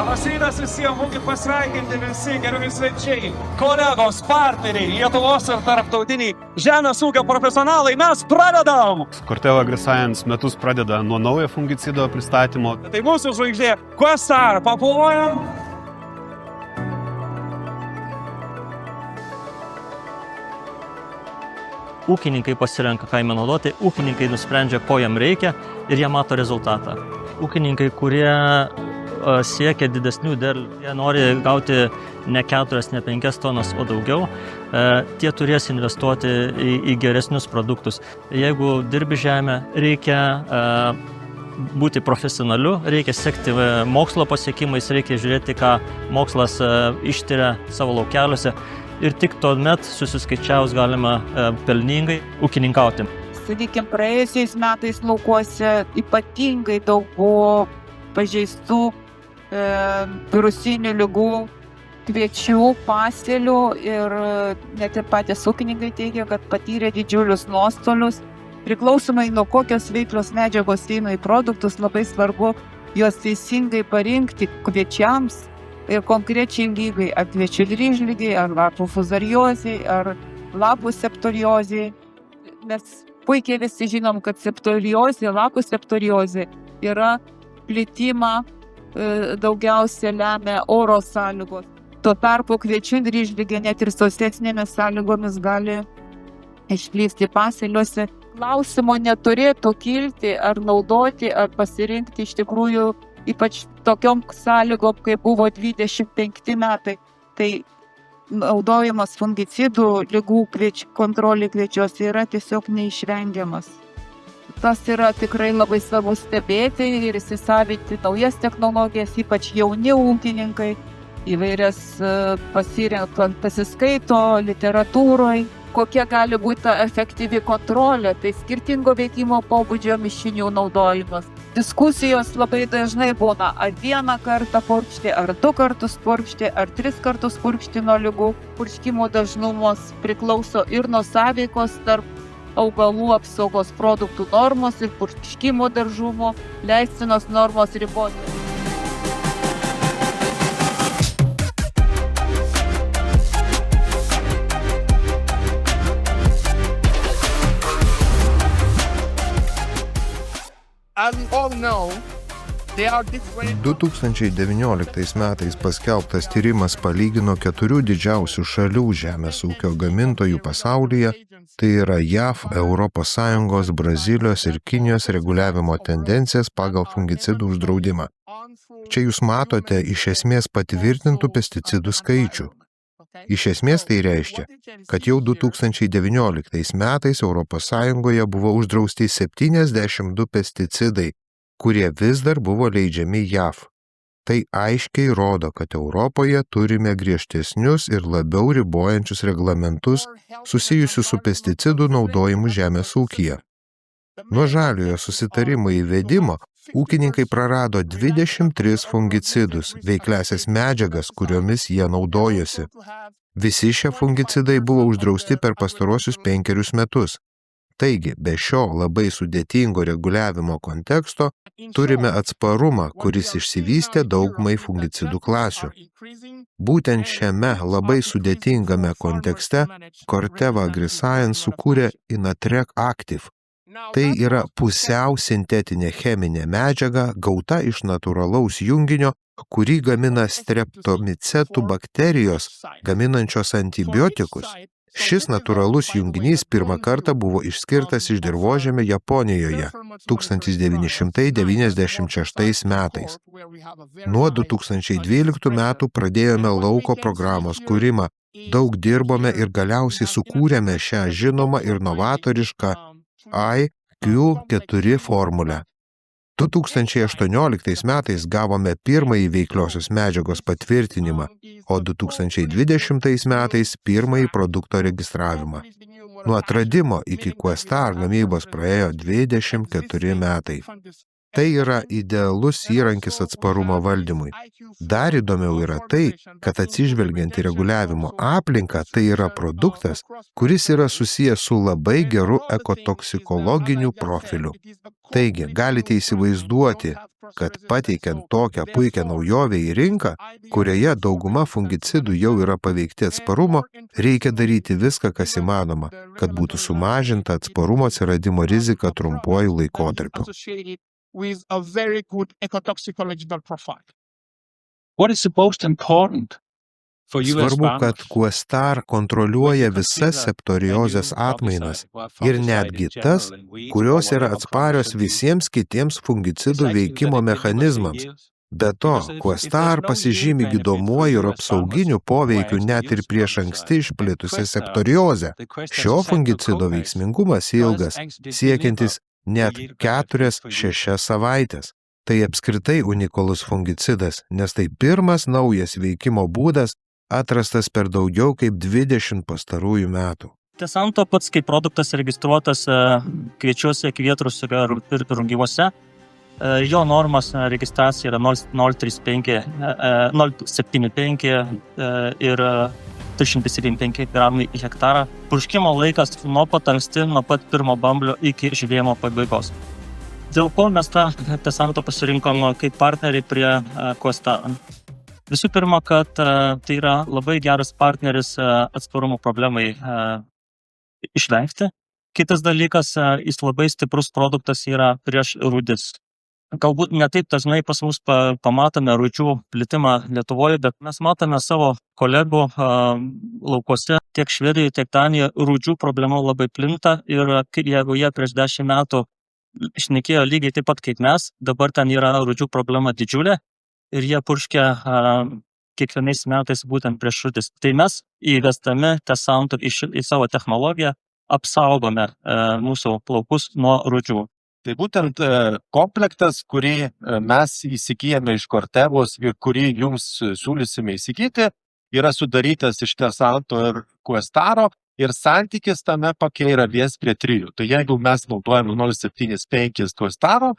Labas rytas visiems, būkit pasveikinti visi gerbiami svečiai, kolegos, partneriai, Lietuvos ir tarptautiniai žemės ūkio profesionalai, mes pradedam! Corteva AgriScience metus pradeda nuo naujo fungicido pristatymo. Tai mūsų žvaigždė Questar, papuojam! Ūkininkai pasirenka, ką jame naudoti, ūkininkai nusprendžia, ko jam reikia ir jie mato rezultatą. Ūkininkai, kurie siekia didesnių derlių, jie nori gauti ne 4, ne 5 tonas, o daugiau, tie turės investuoti į geresnius produktus. Jeigu dirbi žemę, reikia būti profesionaliu, reikia sekti mokslo pasiekimais, reikia žiūrėti, ką mokslas ištiria savo laukeliuose. Ir tik tuomet susiskaičiavus galima pelningai ūkininkauti. Sakykime, praėjusiais metais laukuose ypatingai daug buvo pažeistų virusinių ligų, kviečių, pasėlių ir net ir patys ūkininkai teigia, kad patyrė didžiulius nuostolius. Priklausomai nuo kokios veiklios medžiagos eina į produktus, labai svarbu juos teisingai parinkti kviečiams. Ir konkrečiai lygai ar kviečių dryžligei, ar lapų fuzariozei, ar lapų septoriozei. Mes puikiai visi žinom, kad septoriozė, lapų septoriozė yra plitimą daugiausia lemia oro sąlygos. Tuo tarpu kviečių dryžligė net ir sausesnėmis sąlygomis gali išplisti pasėliuose. Klausimo neturėtų kilti ar naudoti, ar pasirinkti iš tikrųjų ypač tokiom sąlygom, kai buvo 25 metai, tai naudojimas fungicidų lygų kontrolė kviečiuose yra tiesiog neišvengiamas. Tas yra tikrai labai svarbu stebėti ir įsisavinti naujas technologijas, ypač jauni ūkininkai, įvairias pasiskaito literatūroje, kokia gali būti ta efektyvi kontrolė, tai skirtingo veikimo pobūdžio mišinių naudojimas. Diskusijos labai dažnai būna, ar 1 kartą purkšti, ar 2 kartus purkšti, ar 3 kartus purkšti nuo ligų. Purškimo dažnumas priklauso ir nuo sąveikos tarp augalų apsaugos produktų normos ir purškimo dažnumo leistinos normos ribos. 2019 metais paskelbtas tyrimas palygino 4 didžiausių šalių žemės ūkio gamintojų pasaulyje, tai yra JAV, ES, Brazilijos ir Kinijos reguliavimo tendencijas pagal fungicidų uždraudimą. Čia jūs matote iš esmės patvirtintų pesticidų skaičių. Iš esmės tai reiškia, kad jau 2019 metais ES buvo uždrausti 72 pesticidai, kurie vis dar buvo leidžiami JAV. Tai aiškiai rodo, kad Europoje turime griežtesnius ir labiau ribojančius reglamentus susijusius su pesticidų naudojimu žemės ūkyje. Nuo žaliojo susitarimo įvedimo ūkininkai prarado 23 fungicidus, veikliąsias medžiagas, kuriomis jie naudojosi. Visi šie fungicidai buvo uždrausti per pastaruosius 5 metus. Taigi, be šio labai sudėtingo reguliavimo konteksto turime atsparumą, kuris išsivystė daugumai fungicidų klasių. Būtent šiame labai sudėtingame kontekste Corteva AgriScience sukūrė Inatrek Active. Tai yra pusiau sintetinė cheminė medžiaga gauta iš natūralaus junginio, kurį gamina streptomicetų bakterijos, gaminančios antibiotikus. Šis natūralus junginys pirmą kartą buvo išskirtas iš dirvožemio Japonijoje 1996 metais. Nuo 2012 metų pradėjome lauko programos kūrimą, daug dirbome ir galiausiai sukūrėme šią žinomą ir novatorišką IQ4 formulę. 2018 metais gavome pirmąjį veikliosios medžiagos patvirtinimą, o 2020 metais pirmąjį produkto registravimą. Nuo atradimo iki Questar gamybos praėjo 24 metai. Tai yra idealus įrankis atsparumo valdymui. Dar įdomiau yra tai, kad atsižvelgiant į reguliavimo aplinką, tai yra produktas, kuris yra susijęs su labai geru ekotoksikologiniu profiliu. Taigi, galite įsivaizduoti, kad pateikiant tokią puikią naujovę į rinką, kurioje dauguma fungicidų jau yra paveikti atsparumo, reikia daryti viską, kas įmanoma, kad būtų sumažinta atsparumo atsiradimo rizika trumpuoju laikotarpiu. With a very good ecotoxicological profile. What is the most important for you as Svarbu, kad farmers? Questar kontroliuoja visas septoriozės atmainas ir netgi tas, kurios yra atsparios visiems kitiems fungicidų veikimo mechanizmams. Be to, Questar pasižymi gydomuoju ir apsauginiu poveikiu net ir prieš anksti išplitusią septoriozę. Šio fungicido veiksmingumas ilgas, siekiantis net 4-6 savaitės. Tai apskritai unikalus fungicidas, nes tai pirmas naujas veikimo būdas atrastas per daugiau kaip 20 pastarųjų metų. Tesanto pats kaip produktas registruotas kviečiuose, kvietruose ir rungyvuose. Jo normas registracija yra 0,75 ir 375 gramai į hektarą. Purškimo laikas nuo pat anksti, nuo pat pirmo bamblio iki žydėjimo pabaigos. Dėl ko mes tą Tesanto pasirinkom kaip partnerį prie Questar? Visų pirma, kad tai yra labai geras partneris atsparumo problemai išvengti. Kitas dalykas, jis labai stiprus produktas yra prieš rūdis. Galbūt ne taip dažnai pas mus pamatome rūdžių plitimą Lietuvoje, bet mes matome savo kolegų laukuose, tiek Švedijoje, tiek Danijoje, rūdžių problema labai plinta ir jeigu jie prieš 10 metų šnekėjo lygiai taip pat kaip mes, dabar ten yra rūdžių problema didžiulė ir jie purškia kiekvienais metais būtent prieš rūdis. Tai mes įvestami Tesanto į savo technologiją apsaugome mūsų laukus nuo rūdžių. Tai būtent komplektas, kurį mes įsigijame iš Cortevos ir kurį jums siūlysime įsigyti, yra sudarytas iš Tesanto ir Questaro ir santykis tame pakia yra 1:3. Tai jeigu mes naudojame 0,75 Questaro,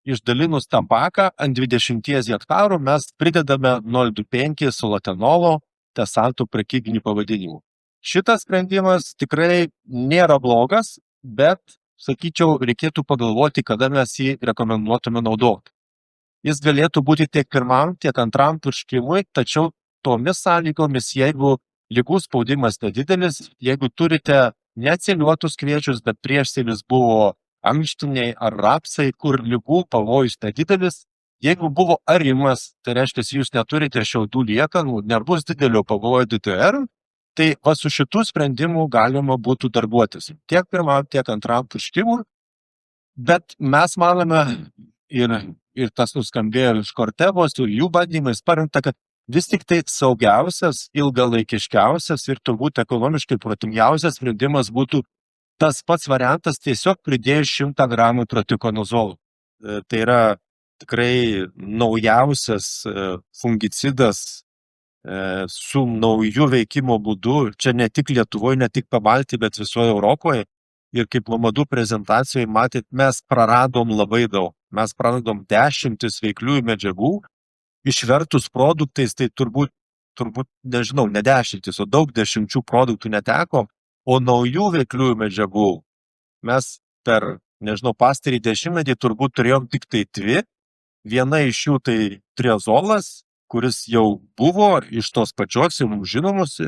išdalinus tą paką ant 20 hektarų mes pridedame 0,25 solatenolo Tesanto prekybinių pavadinimų. Šitas sprendimas tikrai nėra blogas, bet sakyčiau, reikėtų pagalvoti, kada mes jį rekomenduotume naudoti. Jis galėtų būti tiek pirmam, tiek antram purškimui, tačiau tomis sąlygomis, jeigu ligų spaudimas nedidelis, jeigu turite neatsėliuotus kviečius, bet priešsėlis buvo ankštiniai ar rapsai, kur ligų pavojus nedidelis, jeigu buvo arimas, tai reiškia, jūs neturite šiaudų liekanų, nebus didelio pavojo DTR, tai su šitų sprendimų galima būtų darbuotis tiek pirmam, tiek antram purškimui, bet mes manome ir tas nuskambėjo iš Cortevos ir jų bandymais parengta, kad vis tik tai saugiausias, ilgalaikiškiausias ir turbūt ekonomiškai protingiausias sprendimas būtų tas pats variantas tiesiog pridėjus 100 gramų protikonazolų. Tai yra tikrai naujausias fungicidas su nauju veikimo būdu, čia ne tik Lietuvoje, ne tik Pabaltyje, bet visoje Europoje. Ir kaip Mamadų prezentacijoje matėt, mes praradom labai daug. Mes praradom 10 veikliųjų medžiagų, išvertus produktais, tai turbūt nežinau, ne 10, o daug 10 produktų neteko, o naujų veikliųjų medžiagų mes per, pastarį 10-metį turbūt turėjom tik tai 2. Viena iš jų tai triazolas, kuris jau buvo iš tos pačios mums žinomos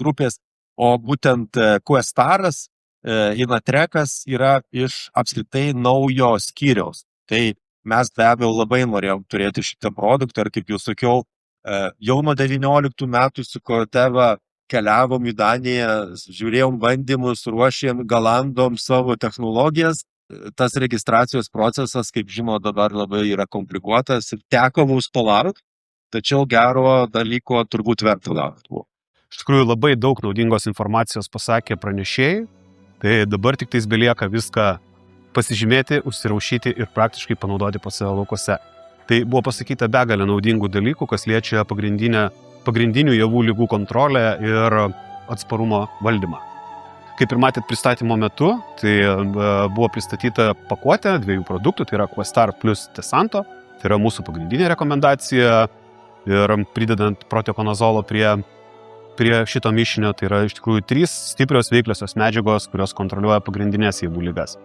grupės, o būtent Questaras, Inatrekas yra iš apskritai naujo skyriaus. Tai mes be abejo labai norėjom turėti šitą produktą ir kaip jau sakiau, jau nuo 19 metų su Corteva keliavom į Daniją, žiūrėjom bandymus, ruošėm, galandom savo technologijas. Tas registracijos procesas, kaip žinoma, dabar labai yra komplikuotas ir teko mums palaukti. Tačiau gero dalyko turbūt verta laukti. Iš tikrųjų labai daug naudingos informacijos pasakė pranešėjai, tai dabar tik tais belieka viską pasižymėti, užsirašyti ir praktiškai panaudoti pas savo laukuose. Tai buvo pasakyta begalė naudingų dalykų, kas liečia pagrindinių javų lygų kontrolę ir atsparumo valdymą. kaip ir matėt pristatymo metu, tai buvo pristatyta pakuotė 2 produktų, tai yra Questar plus Tesanto, tai yra mūsų pagrindinė rekomendacija ir pridedant proteokonazolo prie šito mišinio, tai yra iš tikrųjų 3 stiprios veikliosios medžiagos, kurios kontroliuoja pagrindinės javų ligas.